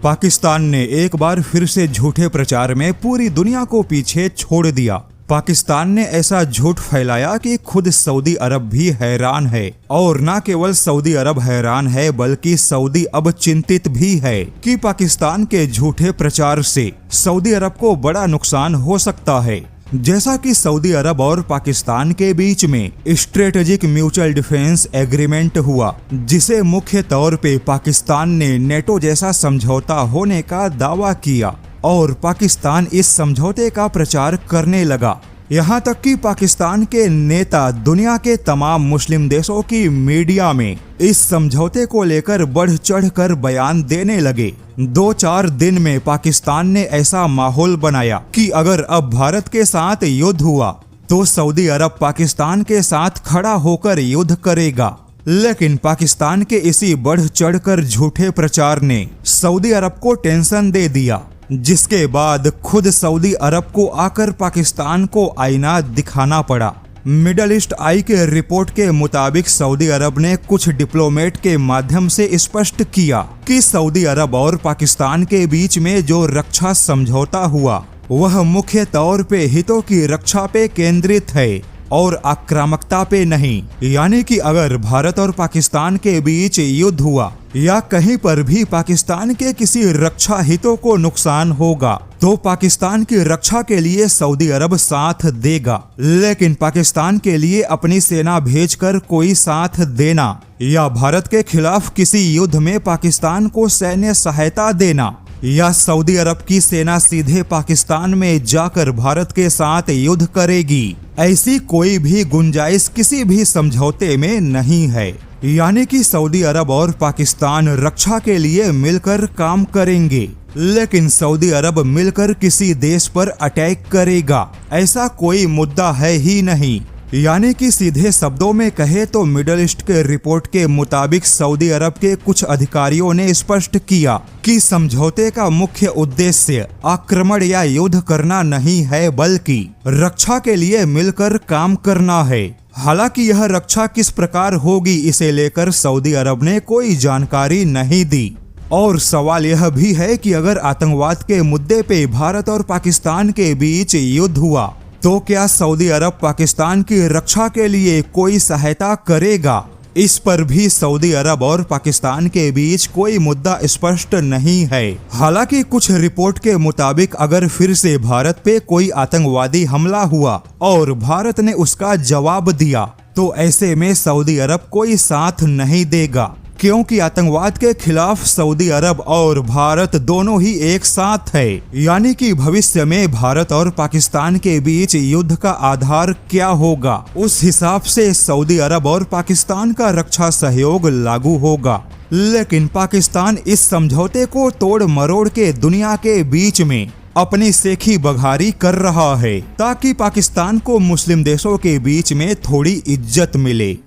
पाकिस्तान ने एक बार फिर से झूठे प्रचार में पूरी दुनिया को पीछे छोड़ दिया। पाकिस्तान ने ऐसा झूठ फैलाया कि खुद सऊदी अरब भी हैरान है, और न केवल सऊदी अरब हैरान है बल्कि सऊदी अब चिंतित भी है कि पाकिस्तान के झूठे प्रचार से सऊदी अरब को बड़ा नुकसान हो सकता है। जैसा कि सऊदी अरब और पाकिस्तान के बीच में स्ट्रेटेजिक म्यूचुअल डिफेंस एग्रीमेंट हुआ, जिसे मुख्य तौर पे पाकिस्तान ने नेटो जैसा समझौता होने का दावा किया और पाकिस्तान इस समझौते का प्रचार करने लगा। यहाँ तक कि पाकिस्तान के नेता दुनिया के तमाम मुस्लिम देशों की मीडिया में इस समझौते को लेकर बढ़ चढ़ कर बयान देने लगे। 2-4 दिन में पाकिस्तान ने ऐसा माहौल बनाया कि अगर अब भारत के साथ युद्ध हुआ तो सऊदी अरब पाकिस्तान के साथ खड़ा होकर युद्ध करेगा। लेकिन पाकिस्तान के इसी बढ़ चढ़कर झूठे प्रचार ने सऊदी अरब को टेंशन दे दिया, जिसके बाद खुद सऊदी अरब को आकर पाकिस्तान को आईना दिखाना पड़ा। मिडल ईस्ट आई के रिपोर्ट के मुताबिक सऊदी अरब ने कुछ डिप्लोमेट के माध्यम से स्पष्ट किया कि सऊदी अरब और पाकिस्तान के बीच में जो रक्षा समझौता हुआ वह मुख्य तौर पे हितों की रक्षा पे केंद्रित है और आक्रामकता पे नहीं। यानी कि अगर भारत और पाकिस्तान के बीच युद्ध हुआ या कहीं पर भी पाकिस्तान के किसी रक्षा हितों को नुकसान होगा तो पाकिस्तान की रक्षा के लिए सऊदी अरब साथ देगा। लेकिन पाकिस्तान के लिए अपनी सेना भेजकर कोई साथ देना या भारत के खिलाफ किसी युद्ध में पाकिस्तान को सैन्य सहायता देना या सऊदी अरब की सेना सीधे पाकिस्तान में जाकर भारत के साथ युद्ध करेगी, ऐसी कोई भी गुंजाइश किसी भी समझौते में नहीं है। यानी कि सऊदी अरब और पाकिस्तान रक्षा के लिए मिलकर काम करेंगे, लेकिन सऊदी अरब मिलकर किसी देश पर अटैक करेगा ऐसा कोई मुद्दा है ही नहीं। यानी कि सीधे शब्दों में कहे तो मिडल ईस्ट के रिपोर्ट के मुताबिक सऊदी अरब के कुछ अधिकारियों ने स्पष्ट किया कि समझौते का मुख्य उद्देश्य आक्रमण या युद्ध करना नहीं है बल्कि रक्षा के लिए मिलकर काम करना है। हालांकि यह रक्षा किस प्रकार होगी इसे लेकर सऊदी अरब ने कोई जानकारी नहीं दी। और सवाल यह भी है कि अगर आतंकवाद के मुद्दे पे भारत और पाकिस्तान के बीच युद्ध हुआ तो क्या सऊदी अरब पाकिस्तान की रक्षा के लिए कोई सहायता करेगा? इस पर भी सऊदी अरब और पाकिस्तान के बीच कोई मुद्दा स्पष्ट नहीं है। हालांकि कुछ रिपोर्ट के मुताबिक अगर फिर से भारत पे कोई आतंकवादी हमला हुआ और भारत ने उसका जवाब दिया तो ऐसे में सऊदी अरब कोई साथ नहीं देगा, क्योंकि आतंकवाद के खिलाफ सऊदी अरब और भारत दोनों ही एक साथ है। यानी कि भविष्य में भारत और पाकिस्तान के बीच युद्ध का आधार क्या होगा, उस हिसाब से सऊदी अरब और पाकिस्तान का रक्षा सहयोग लागू होगा। लेकिन पाकिस्तान इस समझौते को तोड़ मरोड़ के दुनिया के बीच में अपनी सेखी बघारी कर रहा है ताकि पाकिस्तान को मुस्लिम देशों के बीच में थोड़ी इज्जत मिले।